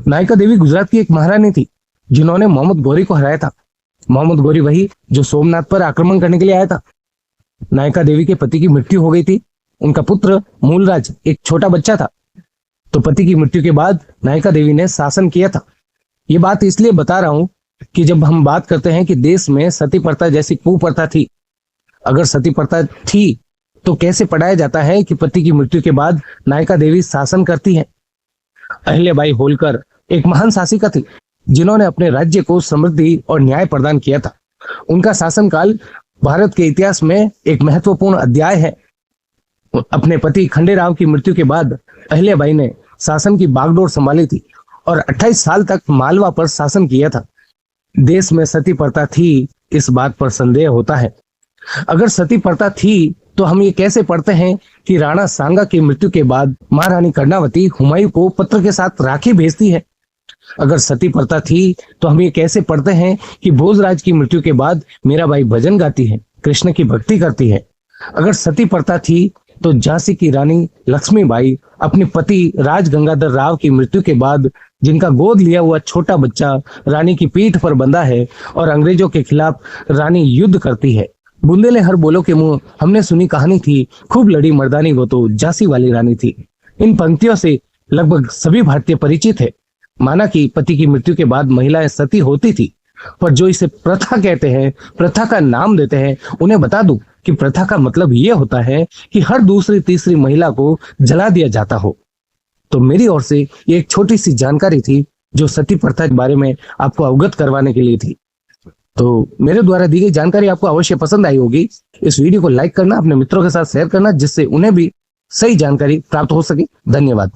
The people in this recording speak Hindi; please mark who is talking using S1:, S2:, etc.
S1: नायिका देवी गुजरात की एक महारानी थी जिन्होंने मोहम्मद गौरी को हराया था। मोहम्मद गौरी वही जो सोमनाथ पर आक्रमण करने के लिए आया था। नायिका देवी के पति की मृत्यु हो गई थी। उनका पुत्र मूलराज एक छोटा बच्चा था। तो पति की मृत्यु के बाद नायिका देवी ने शासन किया था। ये बात इसलिए बता रहा हूं कि जब हम बात करते हैं कि देश में सती प्रथा जैसी कुप्रथा थी, अगर सती प्रथा थी तो कैसे पढ़ाया जाता है कि पति की मृत्यु के बाद नायिका देवी शासन करती है। अहिल्याबाई होलकर एक महान शासिका थी जिन्होंने अपने राज्य को समृद्धि और न्याय प्रदान किया था। उनका शासनकाल भारत के इतिहास में एक महत्वपूर्ण अध्याय है। अपने पति खंडेराव की मृत्यु के बाद अहिल्याबाई ने शासन की बागडोर संभाली थी और 28 साल तक मालवा पर शासन किया था। देश में सती प्रथा थी, इस बात पर संदेह होता है। अगर सती प्रथा थी तो हम ये कैसे पढ़ते हैं कि राणा सांगा की मृत्यु के बाद महारानी कर्णावती हुमायूं को पत्र के साथ राखी भेजती है। अगर सती प्रथा थी तो हम ये कैसे पढ़ते हैं कि भोजराज की मृत्यु के बाद मीराबाई भजन गाती है, कृष्ण की भक्ति करती है। अगर सती प्रथा थी तो झांसी की रानी लक्ष्मीबाई अपने पति राज गंगाधर राव की मृत्यु के बाद जिनका गोद लिया हुआ छोटा बच्चा रानी की पीठ पर बंधा है और अंग्रेजों के खिलाफ रानी युद्ध करती है। बुंदेले हर बोलो के मुंह हमने सुनी कहानी थी, खूब लड़ी मर्दानी वो तो झांसी वाली रानी थी। इन पंक्तियों से लगभग सभी भारतीय परिचित है। माना कि पति की मृत्यु के बाद महिलाएं सती होती थी, पर जो इसे प्रथा कहते हैं, प्रथा का नाम देते हैं, उन्हें बता दूं कि प्रथा का मतलब ये होता है कि हर दूसरी तीसरी महिला को जला दिया जाता हो। तो मेरी ओर से ये एक छोटी सी जानकारी थी जो सती प्रथा के बारे में आपको अवगत करवाने के लिए थी। तो मेरे द्वारा दी गई जानकारी आपको अवश्य पसंद आई होगी। इस वीडियो को लाइक करना, अपने मित्रों के साथ शेयर करना, जिससे उन्हें भी सही जानकारी प्राप्त हो सके। धन्यवाद।